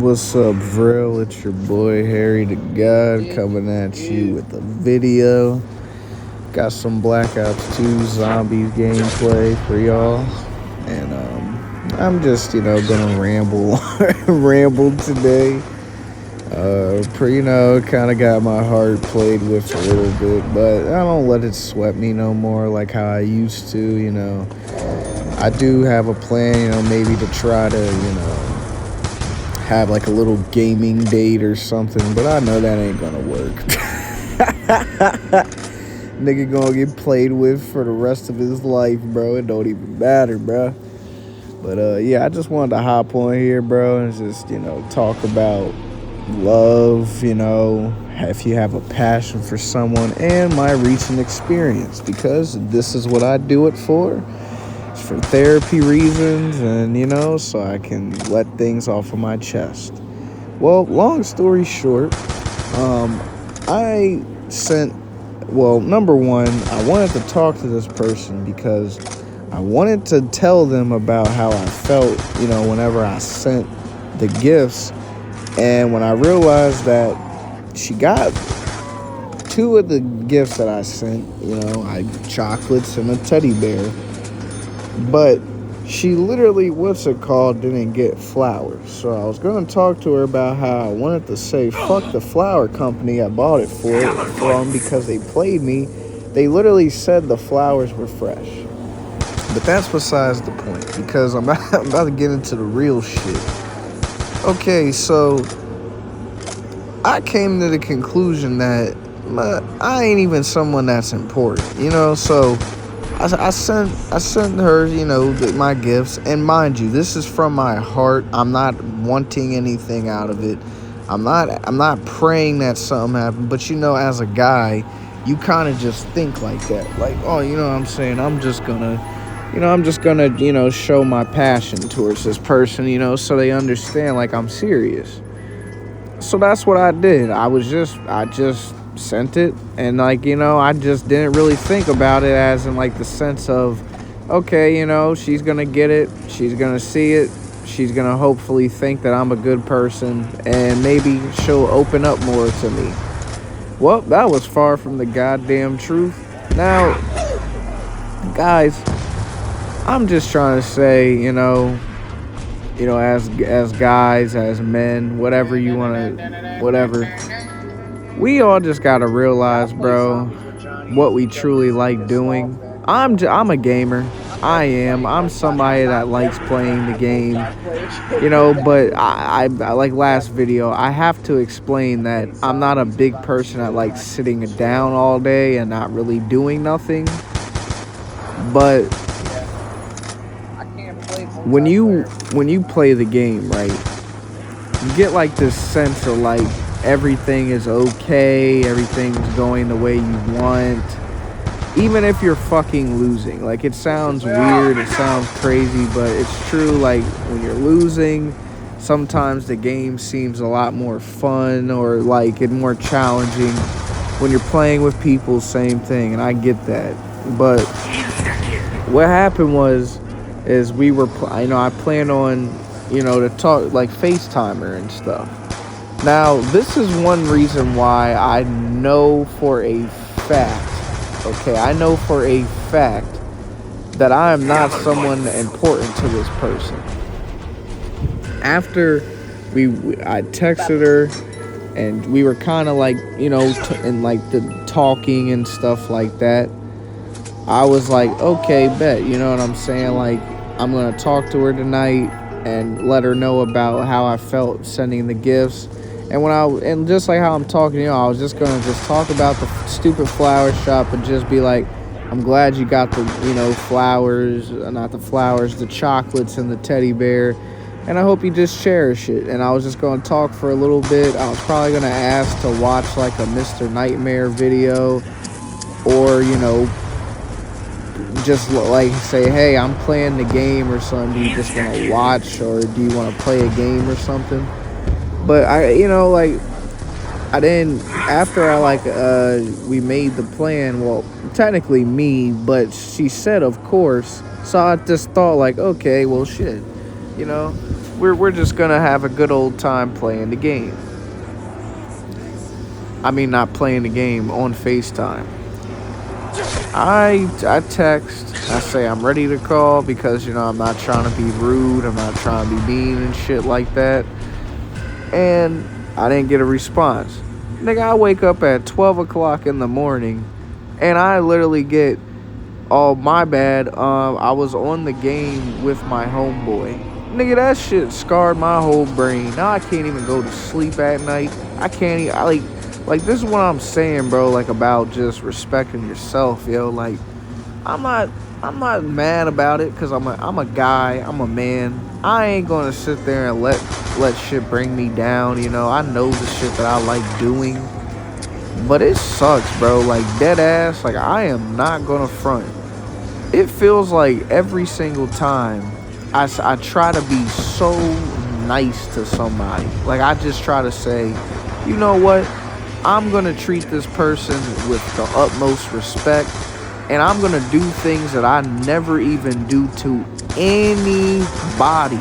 What's up, Vril? It's your boy Harry the God coming at you with a video. Got some Blackouts 2 Zombies gameplay for y'all. And I'm just, gonna ramble ramble today. Kind of got my heart played with a little bit, but I don't let it sweat me no more like how I used to. I do have a plan, maybe to try to, have like a little gaming date or something, but I know that ain't gonna work. Nigga gonna get played with for the rest of his life, bro. It don't even matter, bro. But yeah, I just wanted to hop on here, bro, and just, talk about love, if you have a passion for someone, and my recent experience, because this is what I do it for. For therapy reasons, and so I can let things off of my chest. Well, long story short, I sent, number one, I wanted to talk to this person because I wanted to tell them about how I felt, whenever I sent the gifts. And when I realized that she got two of the gifts that I sent, chocolates and a teddy bear. But she literally, didn't get flowers. So I was going to talk to her about how I wanted to say, fuck the flower company I bought it from because they played me. They literally said the flowers were fresh. But that's besides the point, because I'm about to get into the real shit. Okay, so I came to the conclusion that I ain't even someone that's important, so I sent her, my gifts, and mind you, this is from my heart. I'm not wanting anything out of it. I'm not praying that something happened, but as a guy, you kind of just think like that, like, oh, what I'm saying, I'm just gonna show my passion towards this person, so they understand, like, I'm serious. So that's what I did. I just sent it, and I just didn't really think about it as in like the sense of, okay, she's gonna get it, she's gonna see it, she's gonna hopefully think that I'm a good person, and maybe she'll open up more to me. Well, that was far from the goddamn truth. Now, guys, I'm just trying to say, as guys, as men, whatever you want to, whatever, we all just gotta realize, bro, what we truly like doing. I'm a gamer. I'm somebody that likes playing the game, but I like last video, I have to explain that I'm not a big person that likes sitting down all day and not really doing nothing. But when you play the game, right, you get like this sense of like everything is okay, everything's going the way you want, even if you're fucking losing. Like, it sounds weird, it sounds crazy, but it's true. Like, when you're losing, sometimes the game seems a lot more fun, or like it more challenging. When you're playing with people, same thing, and I get that. But what happened is we were, I planned on, to talk, like, FaceTime her and stuff. Now, this is one reason why I know for a fact, that I am not someone important to this person. After I texted her, and we were kind of like, and like the talking and stuff like that, I was like, okay, bet, you know what I'm saying? Like, I'm going to talk to her tonight and let her know about how I felt sending the gifts. And just like how I'm talking to you, I was just going to just talk about the stupid flower shop and just be like, I'm glad you got the, flowers, not the flowers, the chocolates and the teddy bear. And I hope you just cherish it. And I was just going to talk for a little bit. I was probably going to ask to watch like a Mr. Nightmare video, or, just like say, hey, I'm playing the game or something. Do you just want to watch, or do you want to play a game or something? But I didn't, after we made the plan, well, technically me, but she said, of course. So I just thought, like, okay, well, shit, we're just gonna have a good old time playing the game. I mean, not playing the game, on FaceTime. I text, I say I'm ready to call because, I'm not trying to be rude, I'm not trying to be mean and shit like that. And I didn't get a response. Nigga, I wake up at 12 o'clock in the morning and I literally get, oh, my bad, I was on the game with my homeboy. Nigga, that shit scarred my whole brain. Now I can't even go to sleep at night. I can't even, like, this is what I'm saying, bro, like, about just respecting yourself, yo. Like, I'm not mad about it because I'm a guy, I'm a man. I ain't gonna sit there and let shit bring me down, I know the shit that I like doing. But it sucks, bro. Like, dead ass, like, I am not gonna front. It feels like every single time I try to be so nice to somebody. Like, I just try to say, you know what? I'm going to treat this person with the utmost respect. And I'm going to do things that I never even do to anybody.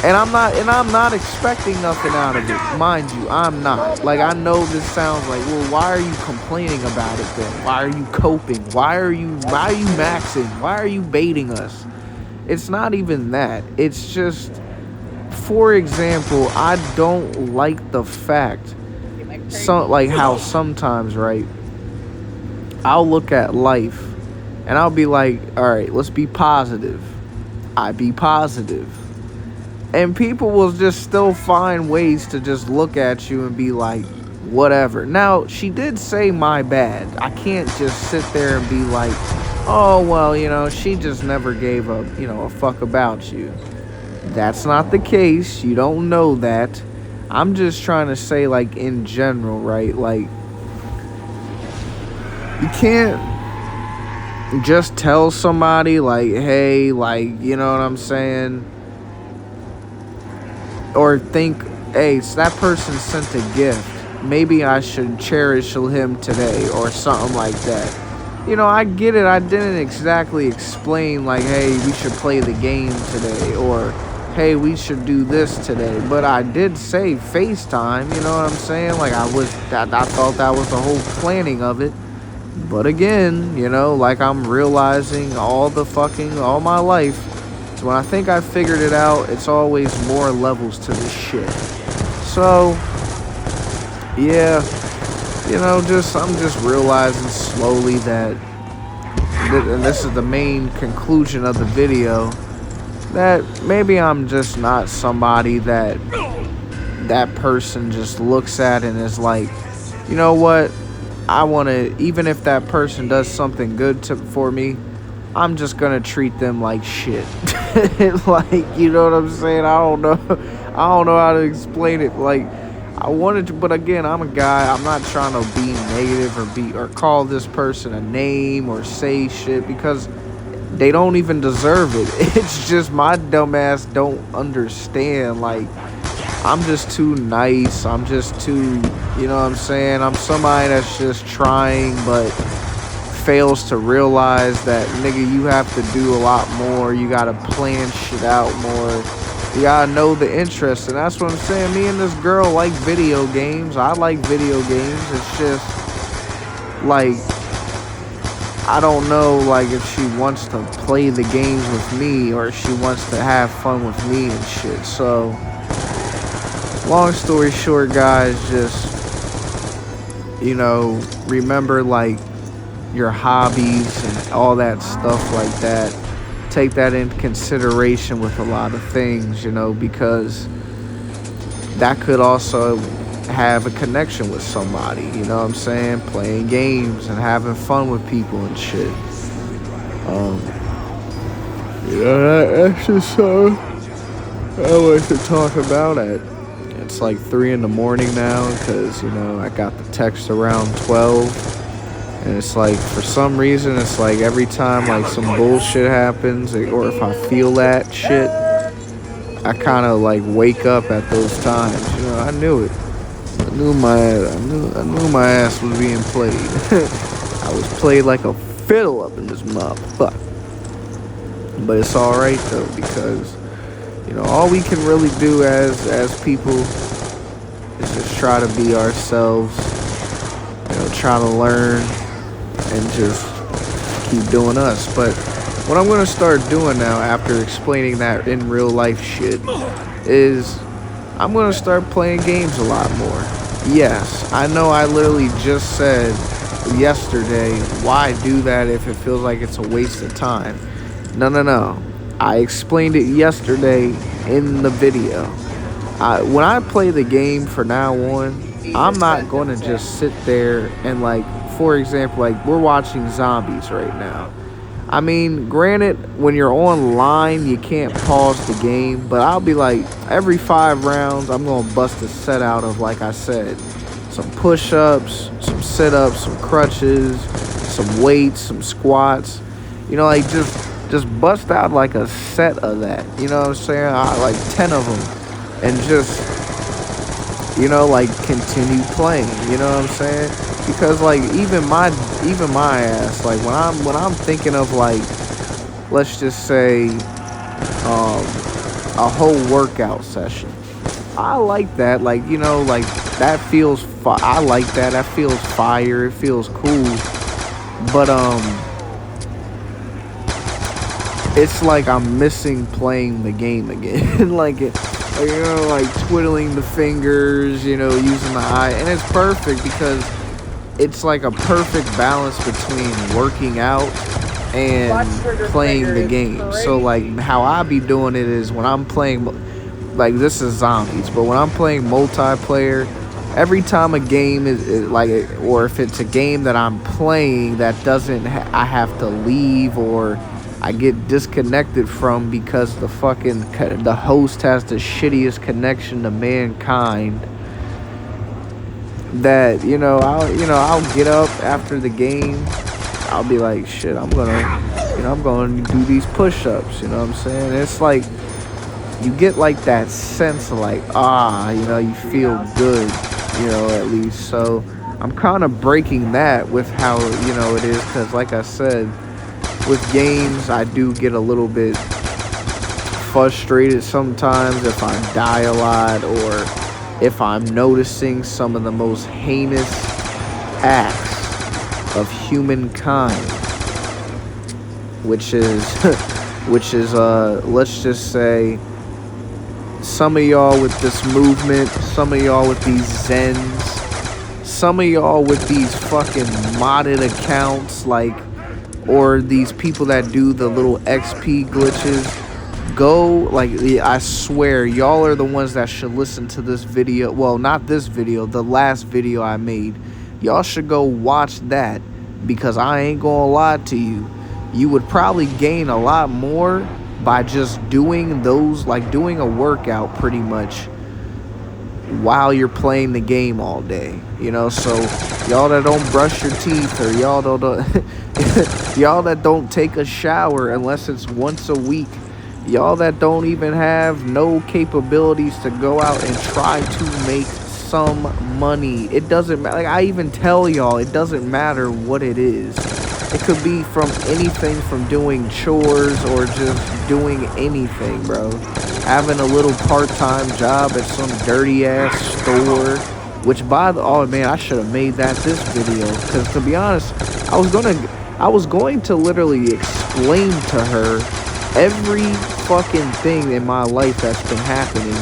And I'm not expecting nothing out of it. Mind you, I'm not. Like, I know this sounds like, well, why are you complaining about it then? Why are you coping? Why are you maxing? Why are you baiting us? It's not even that. It's just, for example, I don't like the fact, like how sometimes, right, I'll look at life and I'll be like, all right, let's be positive. I be positive. And people will just still find ways to just look at you and be like, whatever. Now, she did say my bad. I can't just sit there and be like, oh, well, she just never gave a fuck about you. That's not the case. You don't know that. I'm just trying to say, like, in general, right? Like, you can't just tell somebody, like, hey, like, you know what I'm saying? Or think, hey, so that person sent a gift. Maybe I should cherish him today or something like that. I get it. I didn't exactly explain, like, hey, we should play the game today, or hey, we should do this today. But I did say FaceTime, you know what I'm saying? Like, I thought that was the whole planning of it. But again, like, I'm realizing all my life. So when I think I figured it out, it's always more levels to this shit. So, yeah. I'm just realizing slowly that, and this is the main conclusion of the video, that maybe I'm just not somebody that person just looks at and is like, you know what, I want to, even if that person does something good for me, I'm just going to treat them like shit. Like, you know what I'm saying? I don't know how to explain it. Like, I wanted to, but again, I'm a guy. I'm not trying to be negative or call this person a name or say shit because they don't even deserve it. It's just my dumb ass don't understand. Like, I'm just too nice. I'm just too, you know what I'm saying? I'm somebody that's just trying but fails to realize that, nigga, you have to do a lot more. You gotta plan shit out more. You gotta know the interest, and that's what I'm saying. Me and this girl like video games. I like video games. It's just, like, I don't know, like, if she wants to play the games with me or if she wants to have fun with me and shit. So, long story short, guys, just, remember, like, your hobbies and all that stuff like that. Take that into consideration with a lot of things, because that could also have a connection with somebody, you know what I'm saying? Playing games and having fun with people and shit. That's just so I like to talk about it. It's like 3 in the morning now because, I got the text around 12. And it's like, for some reason, it's like every time, like, some bullshit happens, or if I feel that shit, I kind of, like, wake up at those times. I knew it. I knew my ass was being played. I was played like a fiddle up in this motherfucker. But it's alright, though, because, You know, all we can really do as people is just try to be ourselves. You know, try to learn and just keep doing us. But what I'm gonna start doing now, after explaining that in real life shit, is I'm gonna start playing games a lot more. Yes, I know I literally just said yesterday, why do that if it feels like it's a waste of time? No, no, no. I explained it yesterday in the video. When I play the game from now on, I'm not going to just sit there and, like, for example, like, we're watching zombies right now. I mean, granted, when you're online, you can't pause the game, but I'll be like, every 5 rounds, I'm going to bust a set out of, like I said, some push-ups, some sit-ups, some crutches, some weights, some squats. You know, like, just bust out, like, a set of that. You know what I'm saying? Like, 10 of them. And just, you know, like, continue playing. You know what I'm saying? Because, like, even my ass, like, when I'm thinking of, like, let's just say a whole workout session, I like that. Like, you know, like, that feels I like that. That feels fire. It feels cool. But it's like I'm missing playing the game again. Like, you know, like, twiddling the fingers, you know, using the eye, and it's perfect because it's like a perfect balance between working out and playing the game. So, like, how I be doing it is when I'm playing, like, this is zombies, but when I'm playing multiplayer, every time a game is like, or if it's a game that I'm playing that doesn't I have to leave or I get disconnected from because the host has the shittiest connection to mankind, that, you know, I'll get up after the game. I'll be like, shit, I'm gonna do these push-ups, you know what I'm saying? It's like you get like that sense of, like, you know, you feel good, you know, at least. So I'm kind of breaking that with how, you know, it is, because like I said, with games I do get a little bit frustrated sometimes if I die a lot, or if I'm noticing some of the most heinous acts of humankind, which is let's just say, some of y'all with this movement, some of y'all with these Zens, some of y'all with these fucking modded accounts, like, or these people that do the little XP glitches, go, like, I swear, y'all are the ones that should listen to this video. Well, not this video, the last video I made. Y'all should go watch that, because I ain't gonna lie to you. You would probably gain a lot more by just doing those, like, doing a workout pretty much while you're playing the game all day, you know. So y'all that don't brush your teeth, or y'all don't y'all that don't take a shower unless it's once a week, y'all that don't even have no capabilities to go out and try to make some money, it doesn't matter. Like, I even tell y'all, it doesn't matter what it is. It could be from anything from doing chores or just doing anything, bro. Having a little part-time job at some dirty-ass store, which oh man, I should have made that this video, because to be honest, I was going to literally explain to her every fucking thing in my life that's been happening.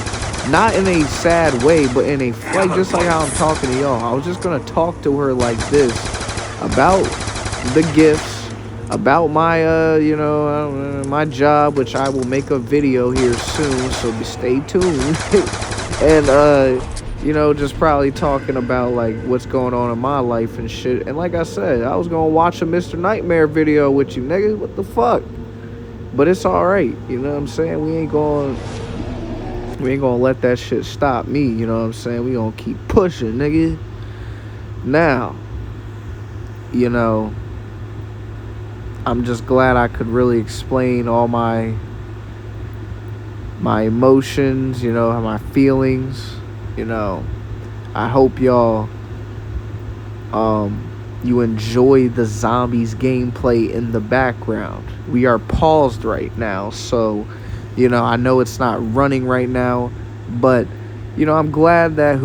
Not in a sad way, but in a, like, just like how I'm talking to y'all. I was just gonna talk to her like this about the gifts, about my you know, my job, which I will make a video here soon, so stay tuned. And you know, just probably talking about, like, what's going on in my life and shit. And like I said, I was gonna watch a Mr. Nightmare video with you, nigga. What the fuck? But it's alright, you know what I'm saying? We ain't gonna let that shit stop me, you know what I'm saying? We gonna keep pushing, nigga. Now, you know, I'm just glad I could really explain all my emotions, you know, my feelings, you know. I hope y'all you enjoy the zombies gameplay in the background. We are paused right now, so You know, I know it's not running right now, but you know, I'm glad that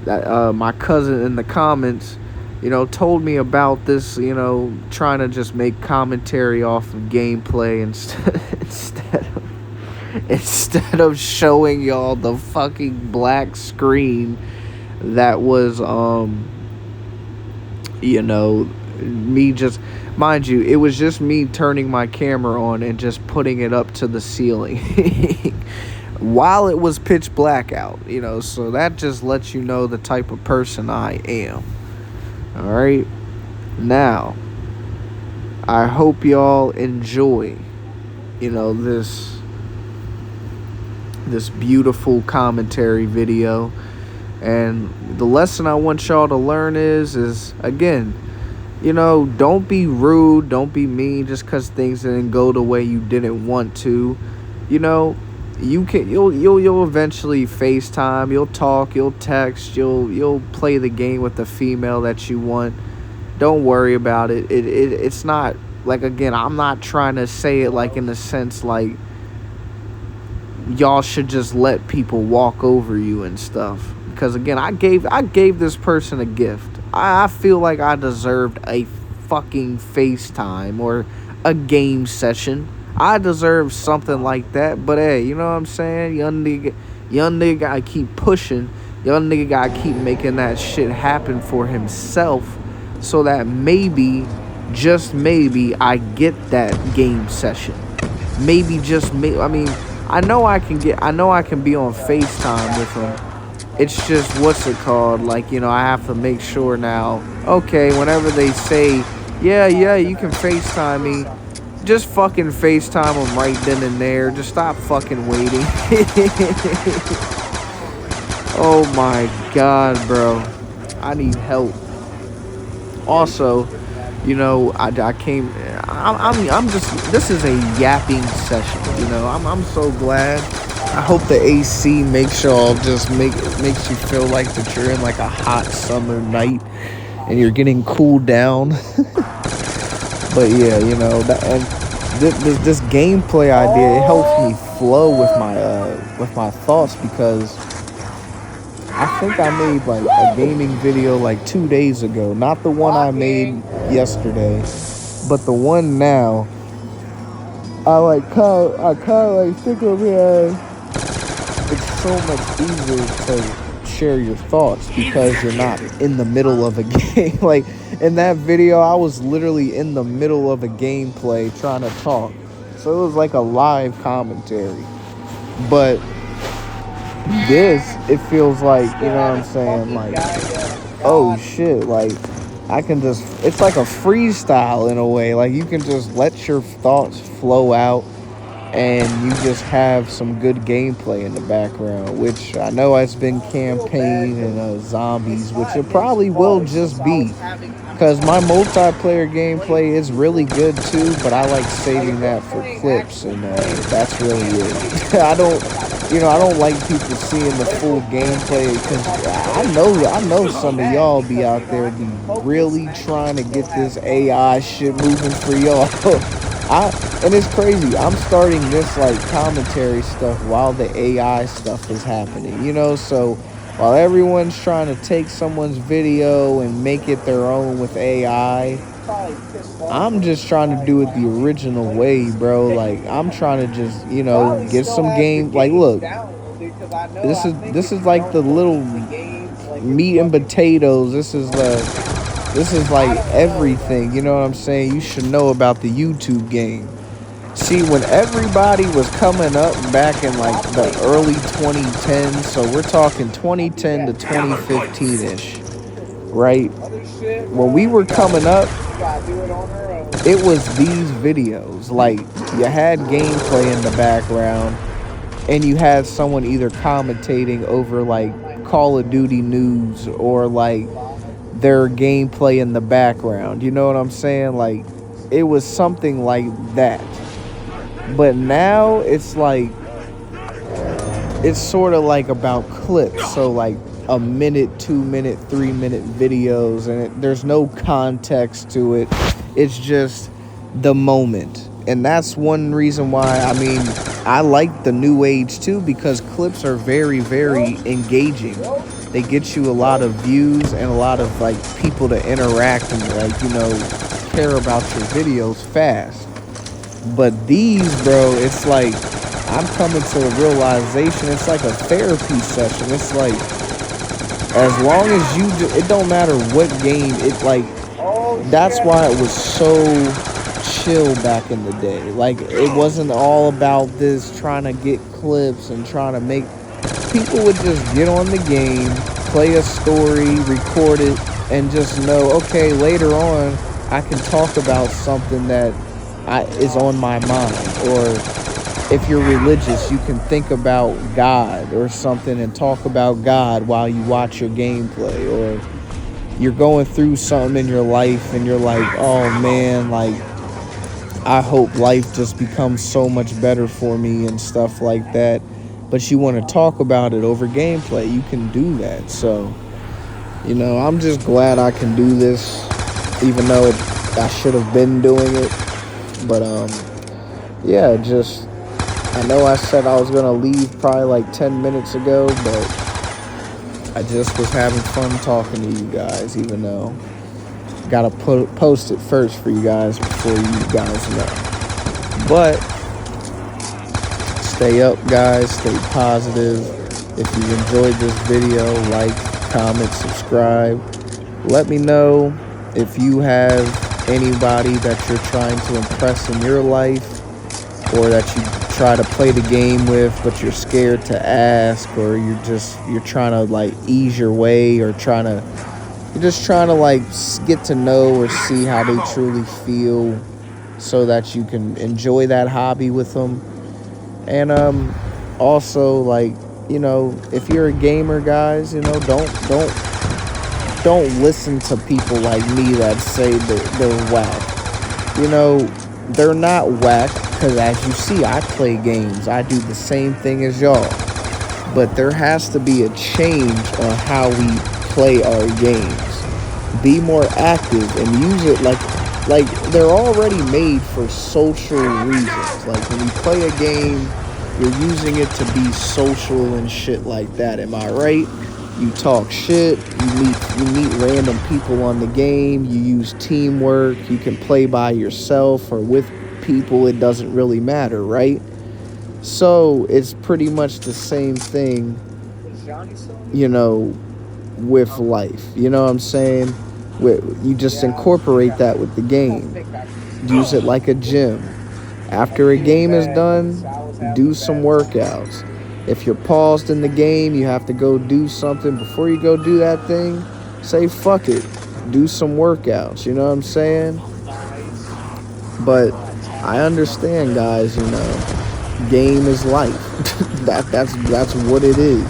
that my cousin in the comments, told me about this, trying to just make commentary off of gameplay instead of showing y'all the fucking black screen that was me just, mind you, it was just me turning my camera on and just putting it up to the ceiling while it was pitch black out, so that just lets you know the type of person I am. All right, now I hope y'all enjoy this beautiful commentary video. And the lesson I want y'all to learn is again, don't be rude, don't be mean just because things didn't go the way you didn't want to. You'll eventually FaceTime, you'll talk, you'll text, you'll play the game with the female that you want. Don't worry about it. It's not like, again, I'm not trying to say it like in the sense like y'all should just let people walk over you and stuff. Because again, I gave this person a gift. I feel like I deserved a fucking FaceTime or a game session. I deserve something like that. But hey, you know what I'm saying? Young nigga gotta keep pushing. Young nigga gotta keep making that shit happen for himself, so that maybe, just maybe, I get that game session. Maybe, just maybe. I mean, I know I can be on FaceTime with him. It's just, what's it called? Like, I have to make sure now. Okay, whenever they say, yeah, you can FaceTime me, just fucking FaceTime them right then and there. Just stop fucking waiting. Oh my God, bro. I need help. Also, I came. I'm just. This is a yapping session. I'm so glad. I hope the AC makes y'all just makes you feel like that you're in like a hot summer night and you're getting cooled down. But yeah, that, and this gameplay idea, it helps me flow with my thoughts, because I think I made like a gaming video like 2 days ago, not the one I made yesterday, but the one now. I kind of think of it as, it's so much easier to share your thoughts because you're not in the middle of a game. Like in that video, I was literally in the middle of a gameplay trying to talk, so it was like a live commentary. But this, it feels like, what I'm saying, like, oh shit, like I can just, it's like a freestyle in a way. Like you can just let your thoughts flow out and you just have some good gameplay in the background, which I know has been campaign and zombies, which it probably will just be, because my multiplayer gameplay is really good too, but I like saving that for clips, and that's really it. I don't like people seeing the full gameplay, because I know some of y'all be out there be really trying to get this AI shit moving for y'all. And it's crazy. I'm starting this like commentary stuff while the AI stuff is happening, so while everyone's trying to take someone's video and make it their own with AI, I'm just trying to do it the original way, bro. Like I'm trying to just, get some game. Like, look, this is like the little meat and potatoes. This is like everything, you know what I'm saying? You should know about the YouTube game. See, when everybody was coming up back in like the early 2010s, so we're talking 2010 to 2015-ish, right? When we were coming up, it was these videos. Like, you had gameplay in the background, and you had someone either commentating over like Call of Duty news or like their gameplay in the background. You know what I'm saying? Like, it was something like that. But now it's like, it's sort of like about clips. So like a minute, 2 minute, 3 minute videos, and there's no context to it. It's just the moment. And that's one reason why, I mean, I like the new age too because clips are very, very engaging. They get you a lot of views and a lot of like people to interact and like, care about your videos fast. But these, bro, it's like I'm coming to a realization. It's like a therapy session. It's like as long as it don't matter what game. It like that's why it was so chill back in the day. Like it wasn't all about this trying to get clips and trying to make. People would just get on the game, play a story, record it, and just know, okay, later on I can talk about something that is on my mind. Or if you're religious, you can think about God or something and talk about God while you watch your gameplay. Or you're going through something in your life and you're like, oh man, like I hope life just becomes so much better for me and stuff like that. But you want to talk about it over gameplay, you can do that. So, I'm just glad I can do this, even though I should have been doing it. But, yeah, I know I said I was going to leave probably like 10 minutes ago, but I just was having fun talking to you guys, even though gotta post it first for you guys before you guys know. But stay up, guys. Stay positive. If you enjoyed this video, like, comment, subscribe. Let me know if you have anybody that you're trying to impress in your life, or that you try to play the game with but you're scared to ask, or you're trying to like ease your way, or you're just trying to like get to know or see how they truly feel so that you can enjoy that hobby with them. And also, like, if you're a gamer, guys, don't listen to people like me that say that they're whack. They're not whack, because as you see, I play games. I do the same thing as y'all. But there has to be a change on how we play our games. Be more active and use it like they're already made for social reasons. Like when you play a game, you're using it to be social and shit like that. Am I right? You talk shit, you meet random people on the game, you use teamwork, you can play by yourself or with people, it doesn't really matter, right? So it's pretty much the same thing, with life. You know what I'm saying? You just incorporate that with the game. Use it like a gym. After a game is done, do some workouts. If you're paused in the game, you have to go do something. Before you go do that thing, say fuck it. Do some workouts, you know what I'm saying? But I understand, guys, game is life. That's what it is,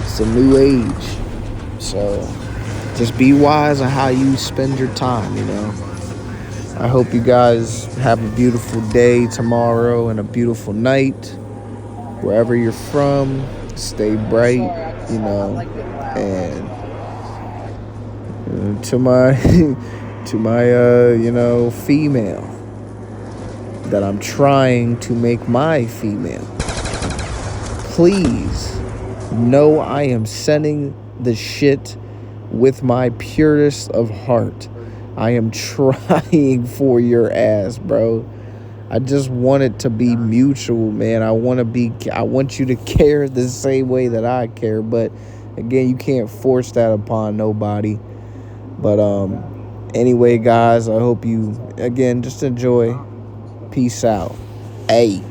It's a new age. So just be wise on how you spend your time, I hope you guys have a beautiful day tomorrow and a beautiful night. Wherever you're from, stay bright, and to my female that I'm trying to make my female, please know I am sending the shit with my purest of heart. I am trying for your ass, bro. I just want it to be mutual, man. I want you to care the same way that I care. But again, you can't force that upon nobody. But anyway, guys, I hope you, again, just enjoy. Peace out. Hey.